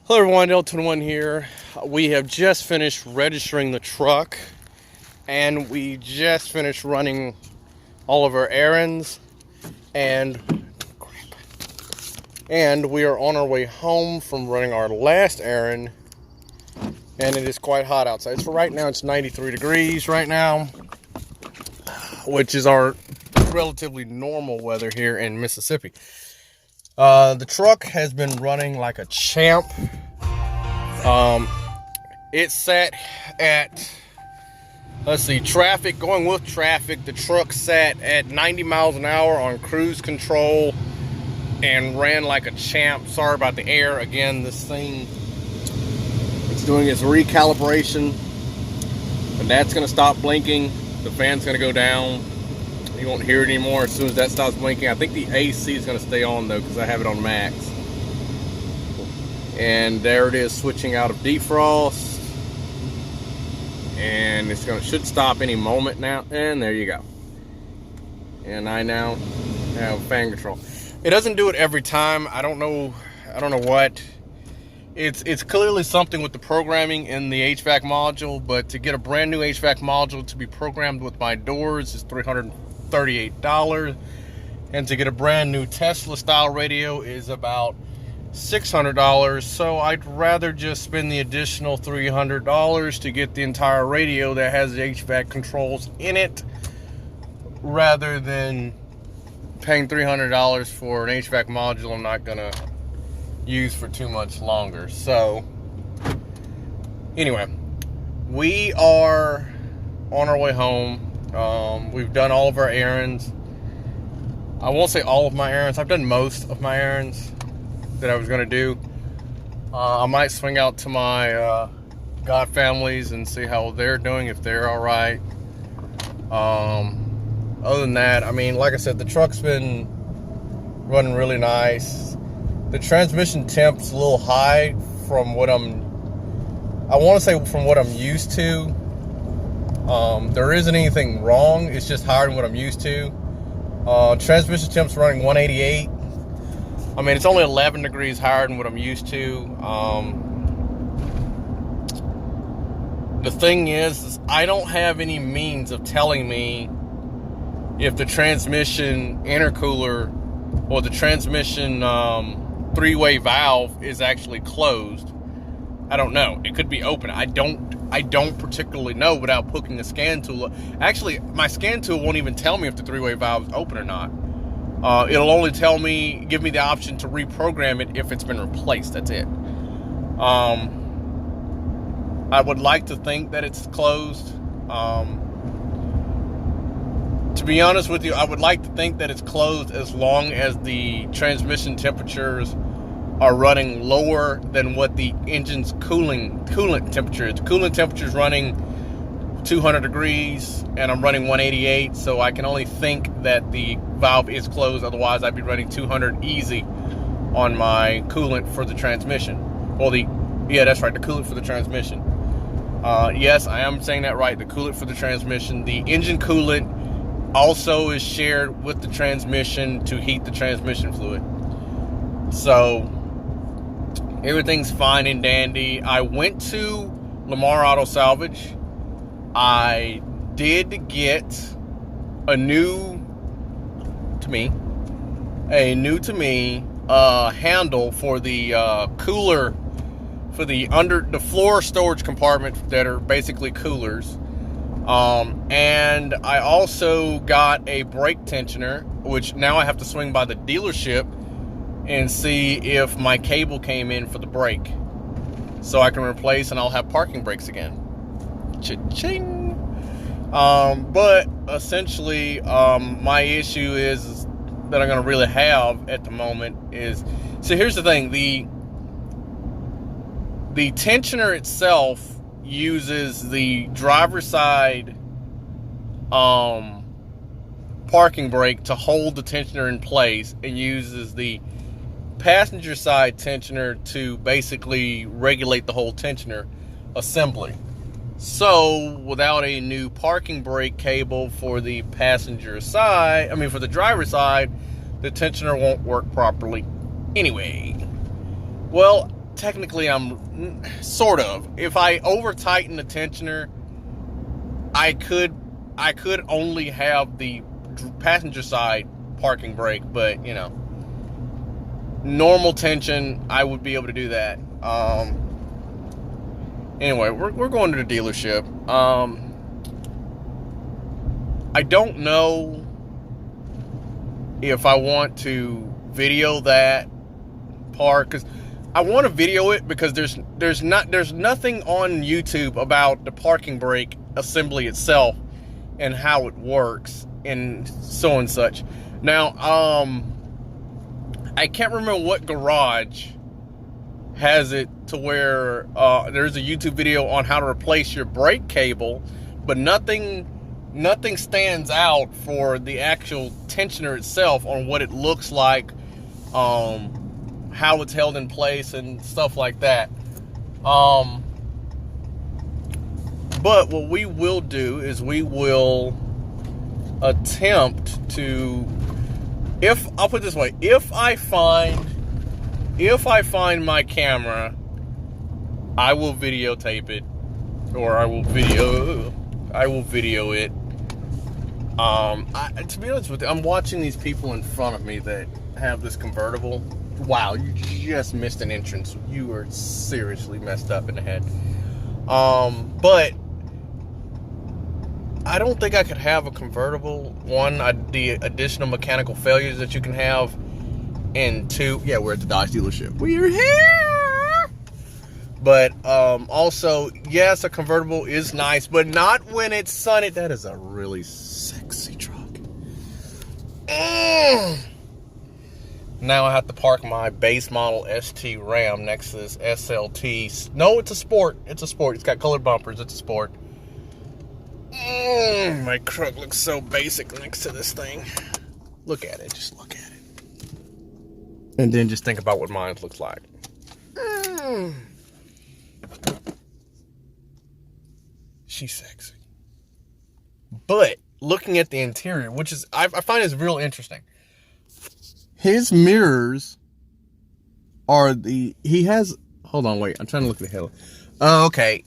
Hello everyone, L21 here. We have just finished registering the truck and we just finished running all of our errands and we are on our way home from running our last errand, and it is quite hot outside. So right now it's 93 degrees right now, which is our relatively normal weather here in Mississippi. The truck has been running like a champ. It sat at, going with traffic, the truck sat at 90 miles an hour on cruise control and ran like a champ. Sorry about the air. Again, this thing, it's doing its recalibration, but that's going to stop blinking. The fan's going to go down. You won't hear it anymore as soon as that stops blinking. I think the AC is going to stay on though, because I have it on max. And there it is, switching out of defrost, and it's should stop any moment now. And there you go. And I now have fan control. It doesn't do it every time. I don't know what. It's clearly something with the programming in the HVAC module. But to get a brand new HVAC module to be programmed with my doors is $338, and to get a brand new Tesla style radio is about $600. So I'd rather just spend the additional $300 to get the entire radio that has the HVAC controls in it, rather than paying $300 for an HVAC module I'm not gonna use for too much longer. So anyway, we are on our way home. We've done all of our errands. I won't say all of my errands. I've done most of my errands that I was going to do. I might swing out to my God families and see how they're doing, if they're all right. Other than that, I mean, like I said, the truck's been running really nice. The transmission temp's a little high from what I'm used to. There isn't anything wrong. It's just higher than what I'm used to. Transmission temp's running 188. I mean, it's only 11 degrees higher than what I'm used to. The thing is I don't have any means of telling me if the transmission intercooler or the transmission three-way valve is actually closed. I don't know. It could be open. I don't particularly know without hooking a scan tool. Actually, my scan tool won't even tell me if the three-way valve is open or not. It'll only give me the option to reprogram it if it's been replaced. That's it. I would like to think that it's closed. To be honest with you, I would like to think that it's closed as long as the transmission temperatures are running lower than what the engine's coolant temperature is. The coolant temperature is running 200 degrees and I'm running 188, so I can only think that the valve is closed. Otherwise I'd be running 200 easy on my coolant for the transmission. Well, that's right, the coolant for the transmission. Yes, I am saying that right, the coolant for the transmission. The engine coolant also is shared with the transmission to heat the transmission fluid. So everything's fine and dandy. I went to Lamar Auto Salvage. I did get a new to me handle for the cooler, for the floor storage compartment that are basically coolers. And I also got a brake tensioner, which now I have to swing by the dealership and see if my cable came in for the brake, so I can replace and I'll have parking brakes again. Cha-ching. But essentially, my issue is that I'm going to really have at the moment is, so here's the thing, the tensioner itself uses the driver's side parking brake to hold the tensioner in place, and uses the passenger side tensioner to basically regulate the whole tensioner assembly. So without a new parking brake cable for the passenger side, for the driver's side, the tensioner won't work properly anyway. Well, technically I'm sort of. If I over tighten the tensioner, I could only have the passenger side parking brake, but you know, normal tension, I would be able to do that. Anyway, we're going to the dealership. I don't know if I want to video that part, because I want to video it because there's nothing on YouTube about the parking brake assembly itself and how it works and so and such. Now, I can't remember what garage has it to where there's a YouTube video on how to replace your brake cable, but nothing stands out for the actual tensioner itself on what it looks like, how it's held in place and stuff like that. But what we will do is we will attempt to, I'll put it this way, if I find my camera, I will videotape it, or I will video it. To be honest with you, I'm watching these people in front of me that have this convertible. Wow, you just missed an entrance. You are seriously messed up in the head. But I don't think I could have a convertible. One, the additional mechanical failures that you can have, and two, yeah, we're at the Dodge dealership. We're here. But also, yes, a convertible is nice, but not when it's sunny. That is a really sexy truck. Now I have to park my base model ST Ram next to this SLT. No, it's a sport. It's a sport. It's got colored bumpers. It's a sport. My truck looks so basic next to this thing. Look at it. Just look at it. And then just think about what mine looks like. She's sexy. But looking at the interior, which is, I find this real interesting. His mirrors are hold on, wait. I'm trying to look at the hell. Oh, okay.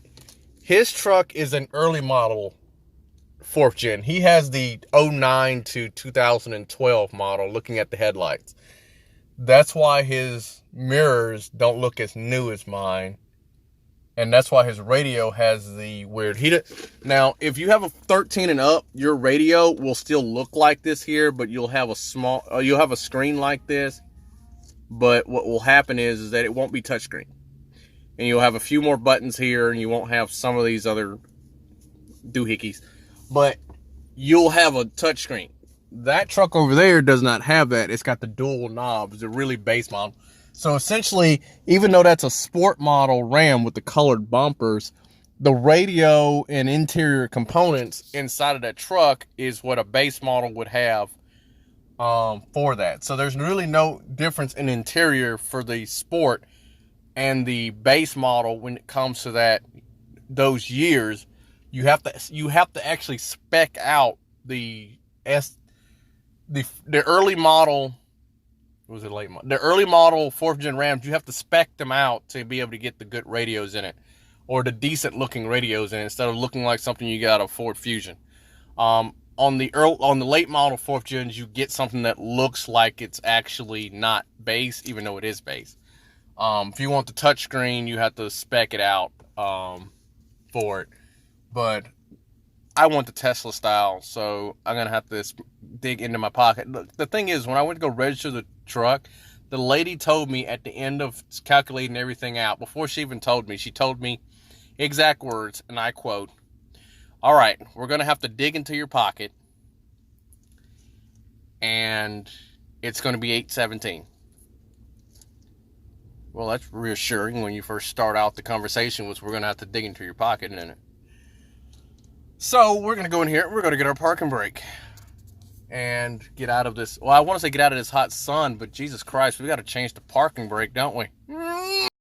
His truck is an early model 4th gen. He has the 09 to 2012 model, looking at the headlights. That's why his mirrors don't look as new as mine. And that's why his radio has the weird Now, if you have a 13 and up, your radio will still look like this here, but you'll have a screen like this. But what will happen is that it won't be touchscreen. And you'll have a few more buttons here, and you won't have some of these other doohickeys. But you'll have a touchscreen. That truck over there does not have that. It's got the dual knobs, the really base model. So essentially, even though that's a sport model Ram with the colored bumpers, the radio and interior components inside of that truck is what a base model would have for that. So there's really no difference in interior for the sport and the base model when it comes to those years. You have to actually spec out the early model. Was it late model? The early model 4th gen Rams, you have to spec them out to be able to get the good radios in it, or the decent looking radios in it, instead of looking like something you got a Ford Fusion. On the late model 4th gens, you get something that looks like it's actually not base, even though it is base. If you want the touchscreen, you have to spec it out for it. But I want the Tesla style, so I'm going to have to dig into my pocket. The thing is, when I went to go register the truck, the lady told me at the end of calculating everything out, before she even told me, she told me exact words, and I quote, "All right, we're going to have to dig into your pocket, and it's going to be $817. Well, that's reassuring when you first start out the conversation with, we're going to have to dig into your pocket, isn't it? So we're going to go in here. We're going to get our parking brake and get out of this. Well, I want to say get out of this hot sun, but Jesus Christ, we got to change the parking brake, don't we?